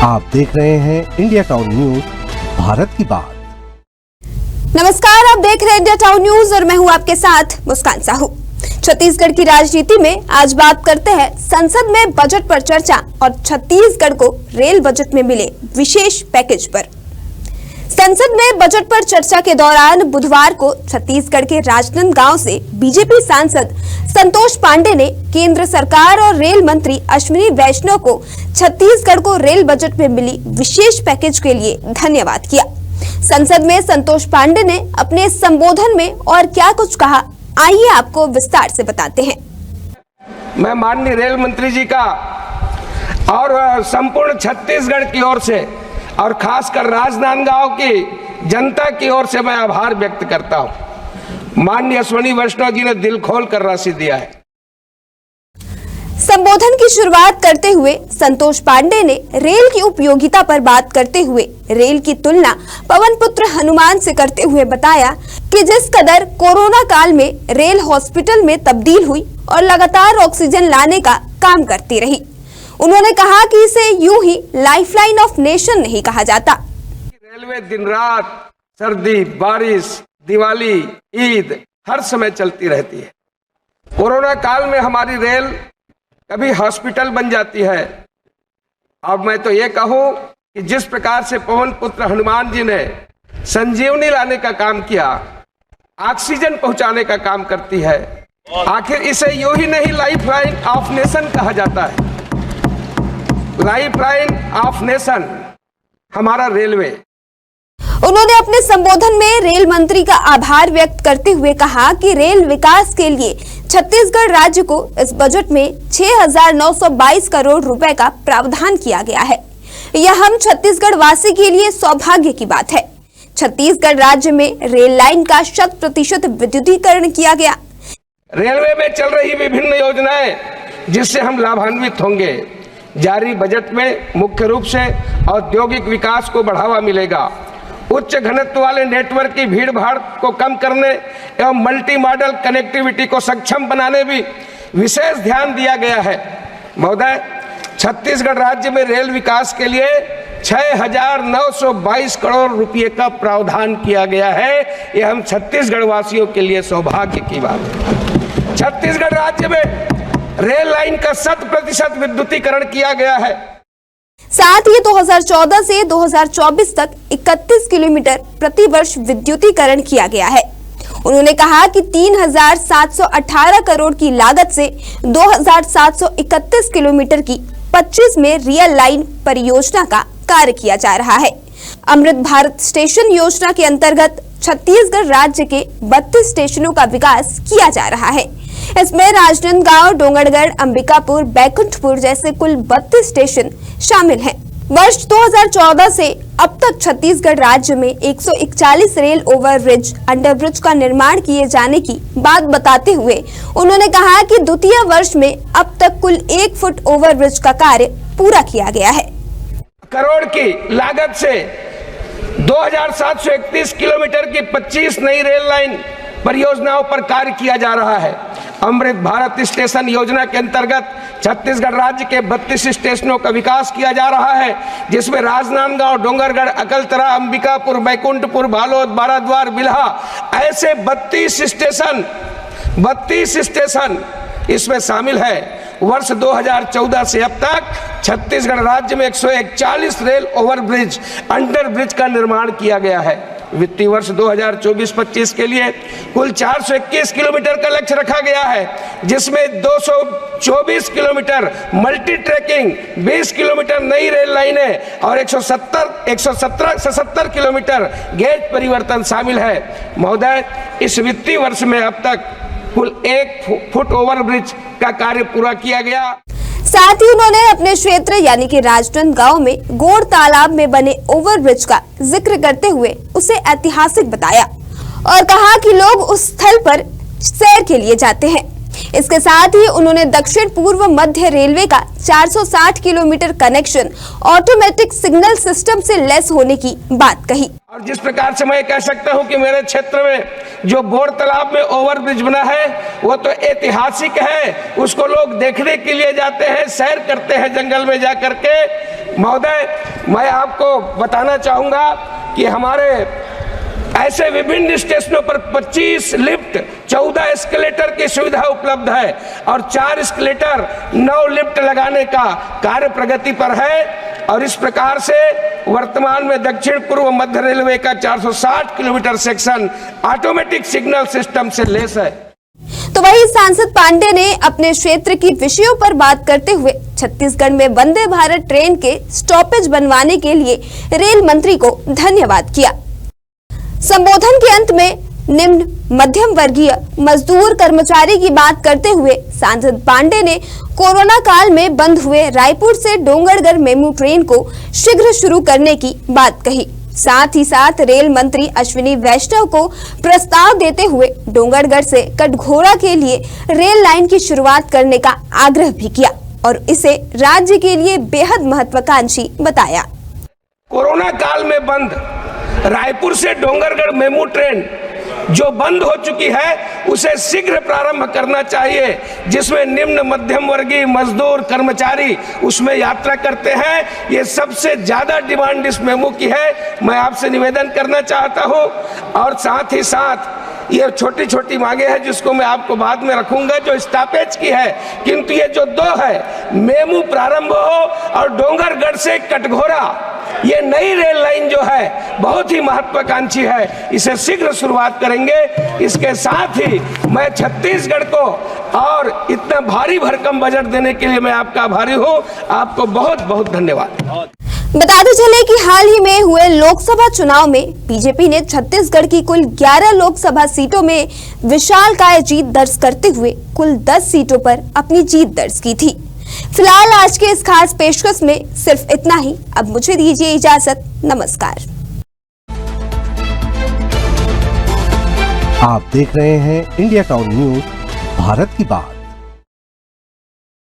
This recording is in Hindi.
आप देख रहे हैं इंडिया टाउन न्यूज, भारत की बात। नमस्कार, आप देख रहे हैं इंडिया टाउन न्यूज और मैं हूं आपके साथ मुस्कान साहू। छत्तीसगढ़ की राजनीति में आज बात करते हैं संसद में बजट पर चर्चा और छत्तीसगढ़ को रेल बजट में मिले विशेष पैकेज पर। संसद में बजट पर चर्चा के दौरान बुधवार को छत्तीसगढ़ के राजनांदगांव से बीजेपी सांसद संतोष पांडे ने केंद्र सरकार और रेल मंत्री अश्विनी वैष्णव को छत्तीसगढ़ को रेल बजट में मिली विशेष पैकेज के लिए धन्यवाद किया। संसद में संतोष पांडे ने अपने संबोधन में और क्या कुछ कहा, आइए आपको विस्तार से बताते हैं। मैं माननीय रेल मंत्री जी का और संपूर्ण छत्तीसगढ़ की ओर से और खासकर राजनांदगांव की जनता की ओर से मैं आभार व्यक्त करता हूं। माननीय अश्विनी वैष्णव जी ने दिल खोल कर राशि दिया है। संबोधन की शुरुआत करते हुए संतोष पांडे ने रेल की उपयोगिता पर बात करते हुए रेल की तुलना पवन पुत्र हनुमान से करते हुए बताया कि जिस कदर कोरोना काल में रेल हॉस्पिटल में तब्दील हुई और लगातार ऑक्सीजन लाने का काम करती रही। उन्होंने कहा कि इसे यूं ही लाइफलाइन ऑफ नेशन नहीं कहा जाता। रेलवे दिन रात, सर्दी, बारिश, दिवाली, ईद हर समय चलती रहती है। कोरोना काल में हमारी रेल कभी हॉस्पिटल बन जाती है। अब मैं तो ये कहूं कि जिस प्रकार से पवन पुत्र हनुमान जी ने संजीवनी लाने का काम किया, ऑक्सीजन पहुंचाने का काम करती है, आखिर इसे यूं ही नहीं लाइफलाइन ऑफ नेशन कहा जाता है। लाइफलाइन ऑफ नेशन हमारा रेलवे। उन्होंने अपने संबोधन में रेल मंत्री का आभार व्यक्त करते हुए कहा कि रेल विकास के लिए छत्तीसगढ़ राज्य को इस बजट में 6,922 करोड़ रुपए का प्रावधान किया गया है। यह हम छत्तीसगढ़ वासी के लिए सौभाग्य की बात है। छत्तीसगढ़ राज्य में रेल लाइन का 100% विद्युतीकरण किया गया। रेलवे में चल रही विभिन्न योजनाएं जिससे हम लाभान्वित होंगे। जारी बजट में मुख्य रूप से औद्योगिक विकास को बढ़ावा मिलेगा। उच्च घनत्व वाले नेटवर्क की भीड़ भाड़ को कम करने एवं मल्टी मॉडल कनेक्टिविटी को सक्षम बनाने भी विशेष ध्यान दिया गया है। महोदय, छत्तीसगढ़ राज्य में रेल विकास के लिए 6,922 करोड़ रुपए का प्रावधान किया गया है। यह हम छत्तीसगढ़ वासियों के लिए सौभाग्य की बात है। छत्तीसगढ़ राज्य में रेल लाइन का 100% विद्युतीकरण किया गया है। साथ ही 2014 से 2024 तक 31 किलोमीटर प्रति वर्ष विद्युतीकरण किया गया है। उन्होंने कहा कि 3,718 करोड़ की लागत से 2,731 किलोमीटर की 25 में रियल लाइन परियोजना का कार्य किया जा रहा है। अमृत भारत स्टेशन योजना के अंतर्गत छत्तीसगढ़ राज्य के 32 स्टेशनों का विकास किया जा रहा है। इसमें राजनांदगांव, डोंगरगढ़, अंबिकापुर, बैकुंठपुर जैसे कुल 32 स्टेशन शामिल हैं। वर्ष 2014 से अब तक छत्तीसगढ़ राज्य में 141 रेल ओवरब्रिज, अंडरब्रिज का निर्माण किए जाने की बात बताते हुए उन्होंने कहा कि द्वितीय वर्ष में अब तक कुल 1 फुट ओवरब्रिज का कार्य पूरा किया गया है। करोड़ की लागत से 2,731 किलोमीटर की 25 नई रेल लाइन परियोजनाओं पर कार्य किया जा रहा है। अमृत भारत स्टेशन योजना के अंतर्गत छत्तीसगढ़ राज्य के 32 स्टेशनों का विकास किया जा रहा है, जिसमें राजनांदगांव, डोंगरगढ़, अकलतरा, अंबिकापुर, बैकुंठपुर, बालोद, बाराद्वार, बिल्हा ऐसे 32 स्टेशन इसमें शामिल है। वर्ष 2014 से अब तक छत्तीसगढ़ राज्य में 141 रेल ओवरब्रिज, अंडरब्रिज का निर्माण किया गया है। वित्तीय वर्ष 2024-25 के लिए कुल 421 किलोमीटर का लक्ष्य रखा गया है, जिसमें 224 किलोमीटर मल्टी ट्रैकिंग, 20 किलोमीटर नई रेल लाइनें और 117 से 70 किलोमीटर गेज परिवर्तन शामिल है। महोदय, इस वित्तीय वर्ष में अब तक कुल 1 फुट ओवरब्रिज का कार्य पूरा किया गया। साथ ही उन्होंने अपने क्षेत्र यानी कि राजनांदगांव में गोड़ तालाब में बने ओवरब्रिज का जिक्र करते हुए उसे ऐतिहासिक बताया और कहा कि लोग उस स्थल पर सैर के लिए जाते हैं। इसके साथ ही उन्होंने दक्षिण पूर्व मध्य रेलवे का 460 kilometre connection automatic signal system से लैस होने की बात कही। और जिस प्रकार से मैं कह सकता हूं कि मेरे क्षेत्र में जो बोर तालाब में ओवरब्रिज बना है वो तो ऐतिहासिक है, उसको लोग देखने के लिए जाते हैं, सैर करते हैं जंगल में जा करके। महोदय, मैं आपको बताना चाहूंगा कि हमारे ऐसे विभिन्न स्टेशनों पर 25 लिफ्ट, 14 एस्केलेटर की सुविधा उपलब्ध है और 4 एस्केलेटर, 9 लिफ्ट लगाने का कार्य प्रगति पर है। और इस प्रकार से वर्तमान में दक्षिण पूर्व मध्य रेलवे का 460 kilometre section automatic signal system से लैस है। तो वही सांसद पांडे ने अपने क्षेत्र की विषयों पर बात करते हुए छत्तीसगढ़ में वंदे भारत ट्रेन के स्टॉपेज बनवाने के लिए रेल मंत्री को धन्यवाद किया। संबोधन के अंत में निम्न मध्यम वर्गीय मजदूर कर्मचारी की बात करते हुए सांसद पांडे ने कोरोना काल में बंद हुए रायपुर से डोंगरगढ़ मेमू ट्रेन को शीघ्र शुरू करने की बात कही। साथ ही साथ रेल मंत्री अश्विनी वैष्णव को प्रस्ताव देते हुए डोंगरगढ़ से कटघोरा के लिए रेल लाइन की शुरुआत करने का आग्रह भी किया और इसे राज्य के लिए बेहद महत्वाकांक्षी बताया। कोरोना काल में बंद रायपुर से डोंगरगढ़ मेमू ट्रेन जो बंद हो चुकी है उसे शीघ्र प्रारंभ करना चाहिए, जिसमें निम्न मध्यम वर्गीय मजदूर कर्मचारी उसमें यात्रा करते हैं। ये सबसे ज्यादा डिमांड इस मेमू की है। मैं आपसे निवेदन करना चाहता हूं और साथ ही साथ ये छोटी छोटी मांगे हैं जिसको मैं आपको बाद में रखूंगा जो स्टॉपेज की है, किंतु ये जो 2 है मेमू प्रारंभ हो और डोंगरगढ़ से कटघोरा ये नई रेल लाइन जो है बहुत ही महत्वाकांक्षी है, इसे शीघ्र शुरुआत करेंगे। इसके साथ ही मैं छत्तीसगढ़ को और इतना भारी भरकम बजट देने के लिए मैं आपका आभारी हूं। आपको बहुत बहुत धन्यवाद। बताते चले कि हाल ही में हुए लोकसभा चुनाव में बीजेपी ने छत्तीसगढ़ की कुल 11 लोकसभा सीटों में विशालकाय जीत दर्ज करते हुए कुल 10 सीटों पर अपनी जीत दर्ज की थी। फिलहाल आज के इस खास पेशकश में सिर्फ इतना ही। अब मुझे दीजिए इजाजत। नमस्कार। आप देख रहे हैं इंडिया टाउन न्यूज, भारत की बात।